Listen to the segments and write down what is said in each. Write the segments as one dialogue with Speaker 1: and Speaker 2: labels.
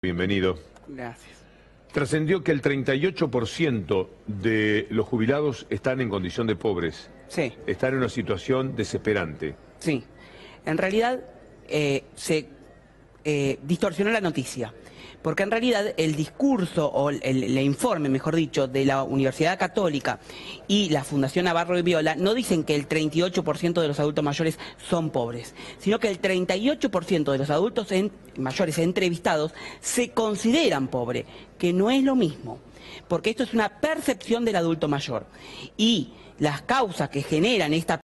Speaker 1: Bienvenido.
Speaker 2: Gracias.
Speaker 1: Trascendió que el 38% de los jubilados están en condición de pobres.
Speaker 2: Sí.
Speaker 1: Están en una situación desesperante.
Speaker 2: Sí. En realidad se distorsionó la noticia. Porque en realidad el discurso, o el informe, mejor dicho, de la Universidad Católica y la Fundación Navarro de Viola no dicen que el 38% de los adultos mayores son pobres, sino que el 38% de los adultos mayores entrevistados se consideran pobres, que no es lo mismo, porque esto es una percepción del adulto mayor. Y las causas que generan esta...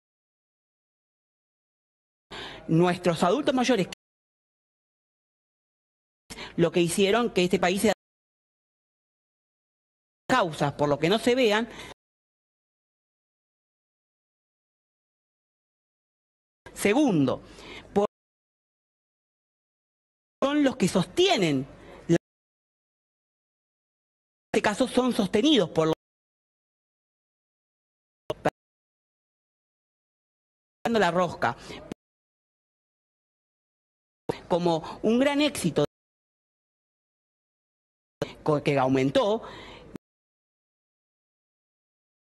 Speaker 2: Nuestros adultos mayores, lo que hicieron que este país sea causas por lo que no se vean. Segundo, son los que sostienen, en este caso son sostenidos por la rosca, como un gran éxito que aumentó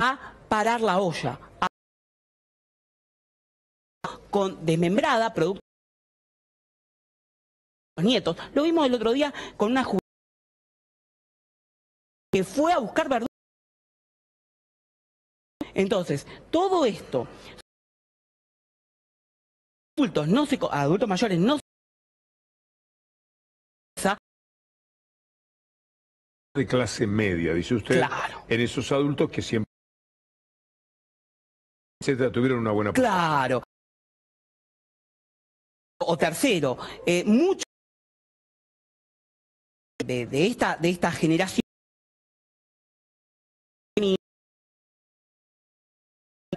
Speaker 2: a parar la olla, con desmembrada, producto de los nietos. Lo vimos el otro día con una juventud que fue a buscar verduras. Entonces, todo esto, adultos mayores no
Speaker 1: de clase media, dice usted,
Speaker 2: claro,
Speaker 1: en esos adultos que siempre tuvieron una buena...
Speaker 2: Claro. O tercero, mucho de esta generación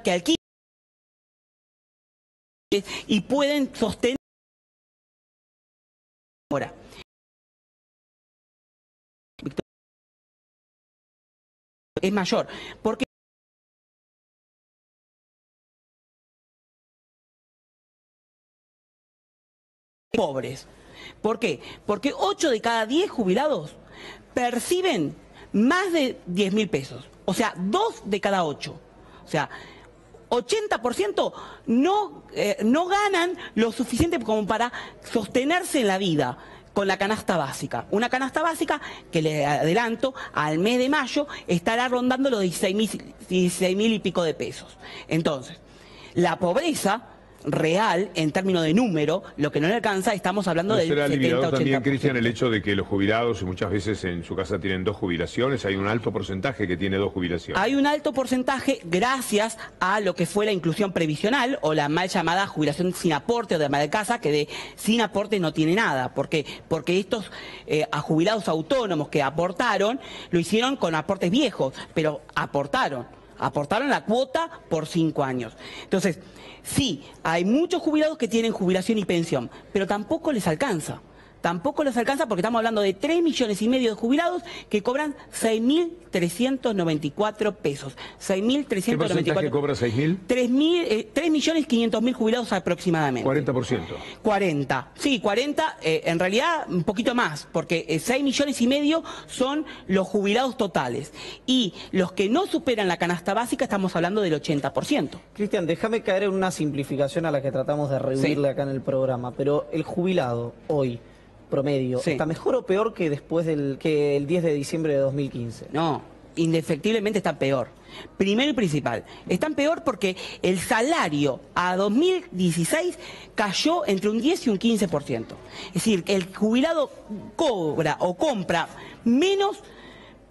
Speaker 2: que alquilan y pueden sostener ahora. Es mayor, porque pobres. ¿Por qué? Porque 8 de cada 10 jubilados perciben más de 10.000 pesos. O sea, 2 de cada 8. O sea, 80% no ganan lo suficiente como para sostenerse en la vida con la canasta básica. Una canasta básica que, le adelanto, al mes de mayo estará rondando los 16.000 y pico de pesos. Entonces, la pobreza real, en términos de número, lo que no le alcanza, estamos hablando del 70-80%.
Speaker 1: También, Cristian, el hecho de que los jubilados, y muchas veces en su casa tienen 2 jubilaciones, hay un alto porcentaje que tiene 2 jubilaciones.
Speaker 2: Hay un alto porcentaje gracias a lo que fue la inclusión previsional, o la mal llamada jubilación sin aporte o de ama de casa, que de sin aporte no tiene nada. ¿Por qué? Porque estos a jubilados autónomos que aportaron, lo hicieron con aportes viejos, pero aportaron la cuota por 5 años. Entonces, sí, hay muchos jubilados que tienen jubilación y pensión, pero tampoco les alcanza. Tampoco les alcanza porque estamos hablando de 3,5 millones de jubilados que cobran 6.394 pesos. 6.394.
Speaker 1: ¿Qué porcentaje cobra 6.000?
Speaker 2: 3.500.000 jubilados aproximadamente.
Speaker 1: 40%.
Speaker 2: 40. Sí, 40, en realidad un poquito más, porque 6,5 millones son los jubilados totales. Y los que no superan la canasta básica estamos hablando del 80%.
Speaker 3: Cristian, déjame caer en una simplificación a la que tratamos de reunirle acá en el programa, pero el jubilado hoy promedio, ¿está mejor o peor que después que el 10 de diciembre de 2015?
Speaker 2: No, indefectiblemente está peor. Primero y principal, están peor porque el salario a 2016 cayó entre un 10 y un 15%. Es decir, el jubilado cobra o compra menos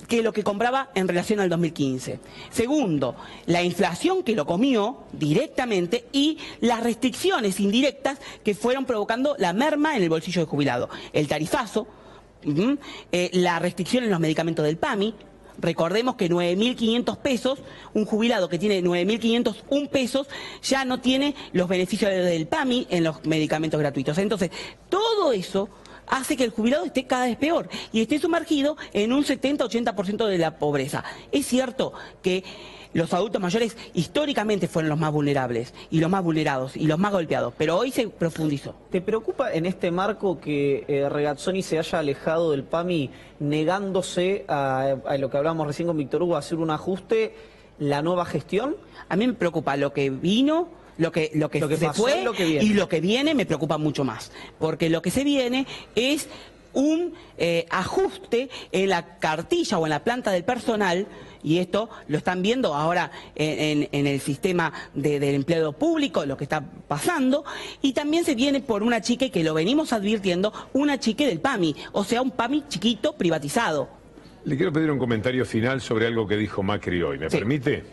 Speaker 2: que lo que compraba en relación al 2015. Segundo, la inflación que lo comió directamente y las restricciones indirectas que fueron provocando la merma en el bolsillo del jubilado. El tarifazo, la restricción en los medicamentos del PAMI. Recordemos que 9.500 pesos, un jubilado que tiene 9.501 pesos ya no tiene los beneficios del PAMI en los medicamentos gratuitos. Entonces, todo eso hace que el jubilado esté cada vez peor y esté sumergido en un 70-80% de la pobreza. Es cierto que los adultos mayores históricamente fueron los más vulnerables y los más vulnerados y los más golpeados, pero hoy se profundizó.
Speaker 3: ¿Te preocupa en este marco que Regazzoni se haya alejado del PAMI negándose a lo que hablábamos recién con Víctor Hugo, a hacer un ajuste, la nueva gestión?
Speaker 2: A mí me preocupa lo que vino, lo que se
Speaker 3: pasó,
Speaker 2: fue
Speaker 3: lo que viene.
Speaker 2: Y lo que viene me preocupa mucho más, porque lo que se viene es un ajuste en la cartilla o en la planta del personal, y esto lo están viendo ahora en el sistema del empleo público, lo que está pasando, y también se viene por una chique que lo venimos advirtiendo, una chique del PAMI, o sea, un PAMI chiquito privatizado.
Speaker 1: Le quiero pedir un comentario final sobre algo que dijo Macri hoy, ¿me permite?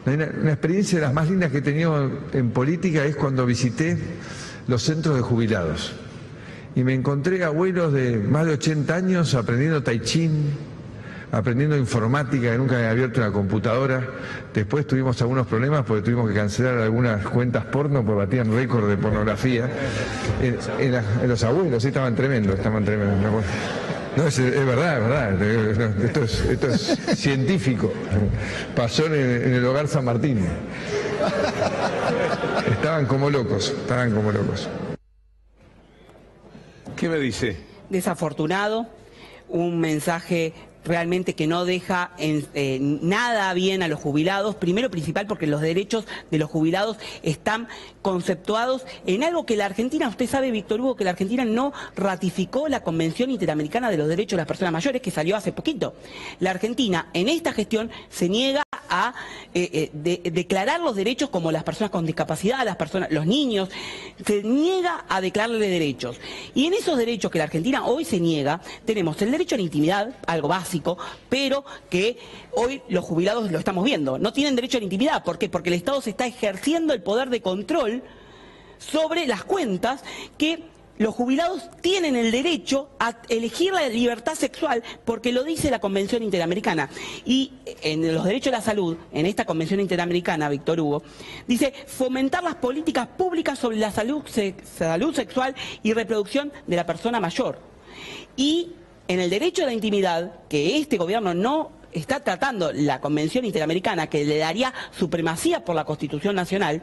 Speaker 4: Una experiencia de las más lindas que he tenido en política es cuando visité los centros de jubilados. Y me encontré abuelos de más de 80 años aprendiendo tai chi, aprendiendo informática, que nunca habían abierto una computadora. Después tuvimos algunos problemas porque tuvimos que cancelar algunas cuentas porno porque batían récord de pornografía. Los abuelos estaban tremendos, No, es verdad, esto es científico. Pasó en el hogar San Martín. Estaban como locos.
Speaker 1: ¿Qué me dice?
Speaker 2: Desafortunado, un mensaje realmente que no deja nada bien a los jubilados, primero principal porque los derechos de los jubilados están conceptuados en algo que la Argentina, usted sabe, Víctor Hugo, que la Argentina no ratificó la Convención Interamericana de los Derechos de las Personas Mayores, que salió hace poquito. La Argentina en esta gestión se niega a declarar los derechos como las personas con discapacidad, los niños, se niega a declararle derechos. Y en esos derechos que la Argentina hoy se niega, tenemos el derecho a la intimidad, algo básico, pero que hoy los jubilados lo estamos viendo. No tienen derecho a la intimidad. ¿Por qué? Porque el Estado se está ejerciendo el poder de control sobre las cuentas que los jubilados tienen el derecho a elegir la libertad sexual porque lo dice la Convención Interamericana. Y en los derechos de la salud, en esta Convención Interamericana, Víctor Hugo, dice fomentar las políticas públicas sobre la salud sexual y reproducción de la persona mayor. Y en el derecho a la intimidad, que este gobierno no está tratando la Convención Interamericana, que le daría supremacía por la Constitución Nacional,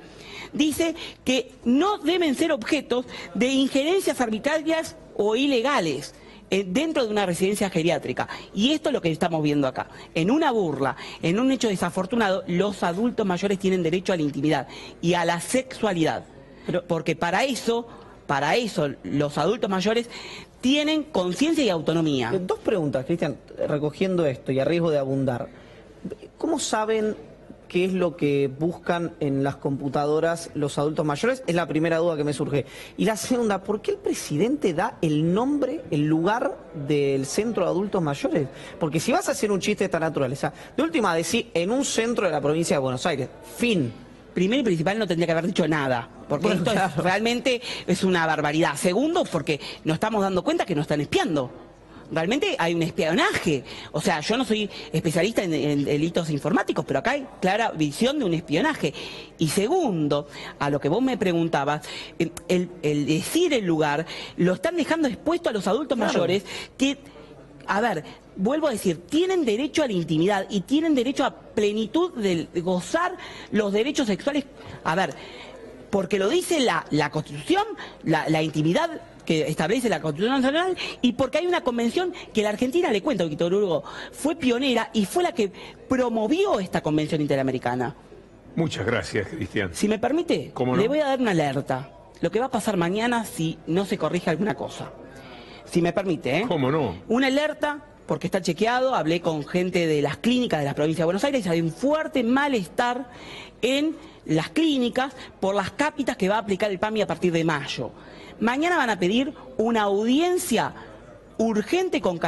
Speaker 2: dice que no deben ser objetos de injerencias arbitrarias o ilegales dentro de una residencia geriátrica. Y esto es lo que estamos viendo acá. En una burla, en un hecho desafortunado, los adultos mayores tienen derecho a la intimidad y a la sexualidad. Porque para eso los adultos mayores tienen conciencia y autonomía.
Speaker 3: Dos preguntas, Cristian, recogiendo esto y a riesgo de abundar. ¿Cómo saben qué es lo que buscan en las computadoras los adultos mayores? Es la primera duda que me surge. Y la segunda, ¿por qué el presidente da el nombre, el lugar del centro de adultos mayores? Porque si vas a hacer un chiste de esta naturaleza, de última decir en un centro de la provincia de Buenos Aires, fin.
Speaker 2: Primero y principal, no tendría que haber dicho nada, porque bueno, esto claro, realmente es una barbaridad. Segundo, porque nos estamos dando cuenta que nos están espiando. Realmente hay un espionaje. O sea, yo no soy especialista en delitos informáticos, pero acá hay clara visión de un espionaje. Y segundo, a lo que vos me preguntabas, el decir el lugar, lo están dejando expuesto a los adultos mayores que, a ver, vuelvo a decir, tienen derecho a la intimidad y tienen derecho a plenitud de gozar los derechos sexuales. A ver, porque lo dice la Constitución, la intimidad que establece la Constitución Nacional, y porque hay una convención que la Argentina, le cuento, Víctor Hugo, fue pionera y fue la que promovió esta Convención Interamericana.
Speaker 1: Muchas gracias, Cristian.
Speaker 2: Si me permite,
Speaker 1: ¿Cómo no?
Speaker 2: Le voy a dar una alerta. Lo que va a pasar mañana si no se corrige alguna cosa. Si me permite, ¿eh?
Speaker 1: ¿Cómo no?
Speaker 2: Una alerta, porque está chequeado, hablé con gente de las clínicas de la provincia de Buenos Aires, hay un fuerte malestar en las clínicas por las cápitas que va a aplicar el PAMI a partir de mayo. Mañana van a pedir una audiencia urgente con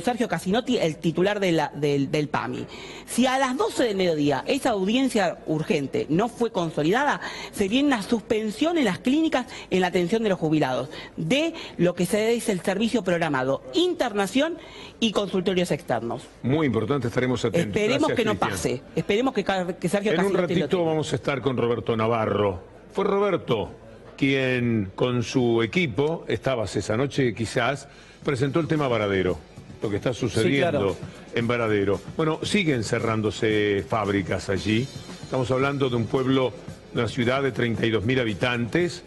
Speaker 2: Sergio Casinotti, el titular del PAMI. Si a las 12 del mediodía esa audiencia urgente no fue consolidada, se viene una suspensión en las clínicas en la atención de los jubilados, de lo que se dice el servicio programado, internación y consultorios externos.
Speaker 1: Muy importante, estaremos atentos.
Speaker 2: Esperemos
Speaker 1: Gracias,
Speaker 2: que no
Speaker 1: Cristian.
Speaker 2: pase, esperemos que Sergio Casinotti
Speaker 1: en un ratito vamos a estar con Roberto Navarro. Fue Roberto quien con su equipo, estabas esa noche quizás, presentó el tema Varadero. lo que está sucediendo
Speaker 3: Sí, claro.
Speaker 1: en Varadero. Bueno, siguen cerrándose fábricas allí. Estamos hablando de un pueblo, de una ciudad de 32.000 habitantes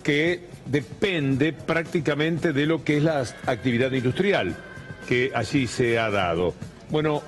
Speaker 1: que depende prácticamente de lo que es la actividad industrial que allí se ha dado. Bueno,